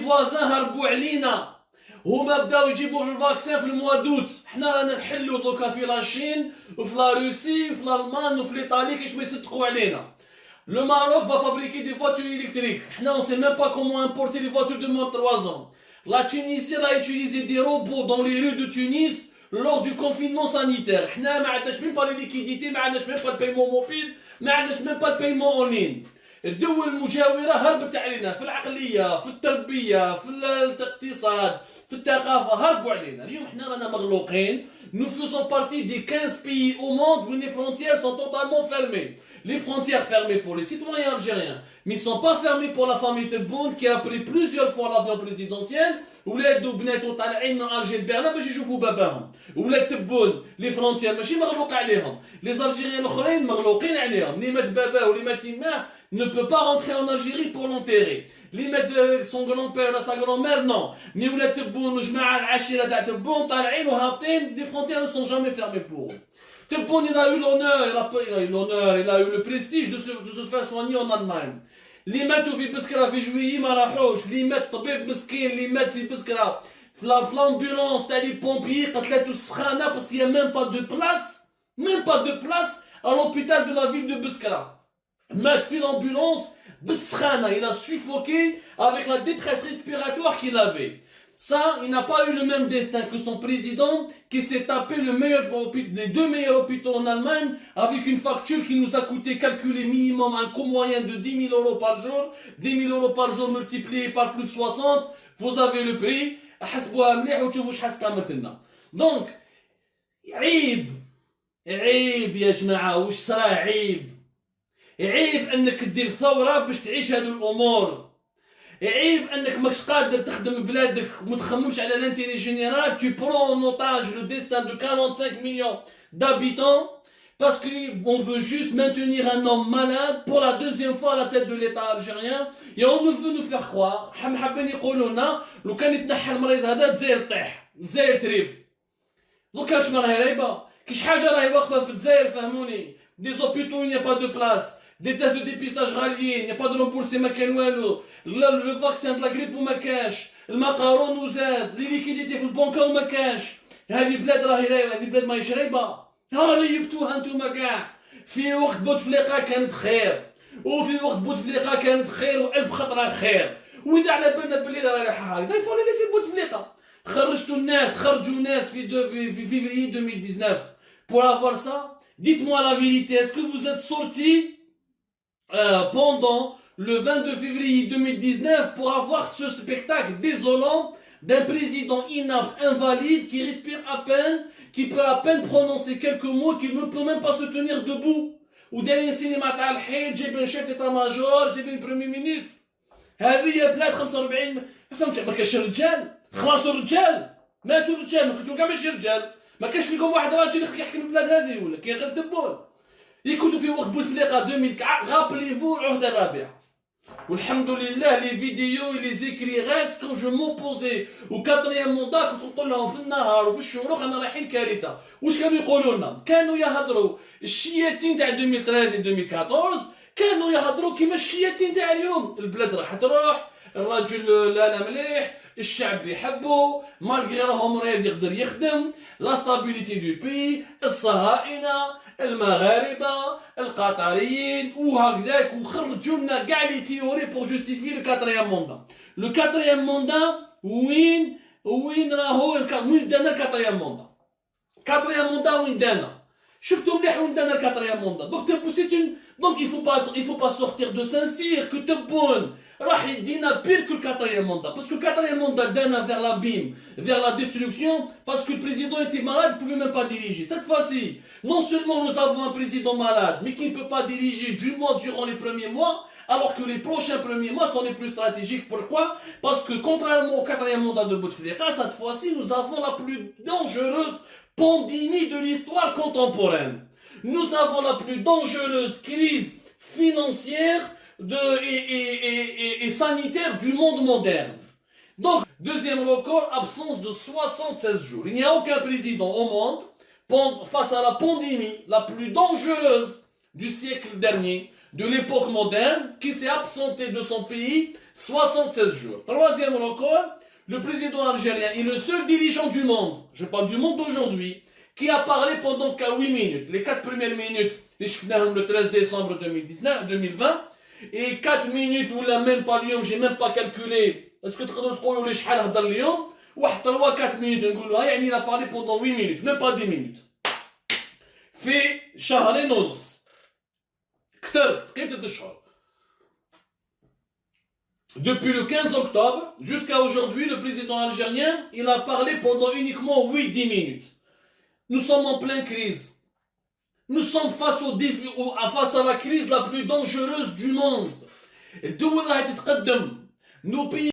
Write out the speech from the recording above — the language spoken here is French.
فوازان هربوا علينا هما بداو يجيبوا الفاكسين في الموا دوت. حنا رانا نحلوا دوكا في لاشين وفي لا روسي وفي الالمان وفي ايطالي كاش ما يصدقوا علينا. Le Maroc va fabriquer des voitures électriques. On ne sait même pas comment importer les voitures de moins de 3 ans. La Tunisie a utilisé des robots dans les rues de Tunis lors du confinement sanitaire. On n'a même pas de liquidité, on n'a même pas de paiement mobile, on n'a même pas de paiement en ligne. الدول المجاورة هربت علينا في العقلية، في التربية، في الاقتصاد، في الثقافة، هربوا علينا. اليوم احنا رانا مغلوقين. Nous faisons partie des 15 pays au monde où les frontières sont totalement fermées. Les frontières fermées pour les citoyens algériens, mais ils ne sont pas fermées pour la famille Tebboune qui a pris plusieurs fois l'avion présidentiel. ولاد وبنات طالعين من الجير بيرنا باش يشوفوا باباهم. ولاد تبون لي فرونتيير ماشي مغلوق عليهم. لي زالجيريان الاخرين مغلوقين عليهم. اللي مات باباه واللي مات يماه ne peut pas rentrer en Algérie pour l'enterrer. اللي مات son grand-père ولا sa grand-mère non. مي ولاد تبون وجماعه العشيره تاع تبون طالعين وهابطين. Les frontières ne sont jamais fermées pour eux. Tebboune, il a eu l'honneur, il a eu le prestige de se faire soigner en Allemagne. اللي ماتوا في بسكرة في جويي ما راحوش. اللي مات طبيب مسكين اللي مات في بسكرة في l'ambulance تاع لي بومبيي قتلاتو السخانة parce qu'il y a même pas de place à l'hôpital de la ville de Beskra. مات في l'ambulance بالسخانة. Il a suffoqué avec la détresse respiratoire qu'il avait. Ça, il n'a pas eu le même destin que son président qui s'est tapé les 2 meilleurs hôpitaux en Allemagne avec une facture qui nous a coûté calculé minimum un coût moyen de 10 000 euros par jour. 10 000 euros par jour multiplié par plus de 60, vous avez le prix. حسبوها مليح وتشوفوا شحال قامت لنا. Donc, عيب يا جماعة. وش صرا عيب انك دير ثورة باش تعيش هذه الامور. عيب انك ماكش قادر تخدم بلادك وما تخممش على l'intérêt général. Tu prends en otage le destin de 45 millions d'habitants parce qu'on veut juste maintenir un homme malade pour la deuxième fois à la tête de l'État algérien. Et on veut nous faire croire حابين يقولوا لنا لو كان يتنحى المريض هذا الجزائر طيح، الجزائر تريب. دوكا واش ما راهي رايبه؟ كاش حاجه راهي واقفه في الجزائر فهموني. Des hôpitaux, il n'y a pas de place. Des tests de dépistage ralliés, il n'y a pas de remboursé ما كان والو. Le vaccin de la grippe وما كاش. المقارون وزاد. Les liquidités في البنكة وما كاش. هذه بلاد راهي رايبه، هذه بلاد ماهيش رايبه. ها ريبتوها انتوما كاع. في وقت بوتفليقه كانت خير. وفي وقت بوتفليقه كانت خير وألف خطره خير. وإذا على بالنا باللي رايحه هكذا il faut les laisser بوتفليقه. خرجوا الناس في février 2019 pour avoir ça. Dites-moi la vérité, est-ce que vous êtes sortis pendant le 22 février 2019 pour avoir ce spectacle désolant d'un président inapte, invalide, qui respire à peine, qui peut à peine prononcer quelques mots, qui ne peut même pas se tenir debout. Ou derrière cinéma تاع الحيط جايبين chef d'état-major, جايبين premier ministre. هذه بلاد 45 فهمت ما كاش رجال. خلاصوا الرجال ماتوا الرجال. ما كنتو كاع ماشي رجال. ما كاش فيكم واحد راجل يحكم البلاد هذه ولا كاين غير تبون. يكونوا في وقت بوتفليقه 2004 غابليفو العهده الرابعه. والحمد لله لي فيديو لي زيكري غاست كون جو موبوزي وكاتريام موندا كنت نقول لهم في النهار وفي الشروق انا رايحين كارثه. واش كانوا يقولوا لنا؟ كانوا يهضروا الشياتين تاع 2013 2014 كانوا يهضروا كيما الشياتين تاع اليوم. البلاد راح تروح، الرجل لا مليح، الشعب يحبه، مالغري راهو مريض يقدر يخدم، لا ستابيليتي دو بي، الصهاينه، المغاربه، القطريين وهكذاك. وخرجوا لنا كاع لي تيوري بور جوستيفي لو كاتريام موندا. لو كاتريام موندا وين راهو وين دانا الكاتريام موندا؟ كاتريام موندا وين دانا؟ شفتوا مليح وين دانا الكاتريام موندا. Donc il faut pas sortir de Saint-Cyr que Tebboune راح يدينا pire que le quatrième mandat. Parce que le quatrième mandat dana vers l'abîme, vers la destruction, parce que le président était malade, il ne pouvait même pas diriger. Cette fois-ci, non seulement nous avons un président malade, mais qui ne peut pas diriger du moins durant les premiers mois, alors que les prochains premiers mois sont les plus stratégiques. Pourquoi? Parce que contrairement au quatrième mandat de Bouteflika, cette fois-ci, nous avons la plus dangereuse pandémie de l'histoire contemporaine. Nous avons la plus dangereuse crise financière et sanitaire du monde moderne. Donc, deuxième record, absence de 76 jours. Il n'y a aucun président au monde face à la pandémie la plus dangereuse du siècle dernier, de l'époque moderne qui s'est absenté de son pays 76 jours. Troisième record, le président algérien est le seul dirigeant du monde, je parle du monde d'aujourd'hui, qui a parlé pendant qu'à 8 minutes. Les 4 premières minutes, les chiffres le 13 décembre 2020, et 4 minutes, ou la même pas l'yom, j'ai même pas calculé. Est-ce que tu peux trouver les chahal hadar l'yom? Ou 3-4 minutes, il a parlé pendant 8 minutes, même pas 10 minutes. في شهرين ونص كتر قيمة الشهر. Depuis le 15 octobre jusqu'à aujourd'hui, le président algérien, il a parlé pendant uniquement 8-10 minutes. Nous sommes en pleine crise. Nous sommes face à la crise la plus dangereuse du monde. Nos pays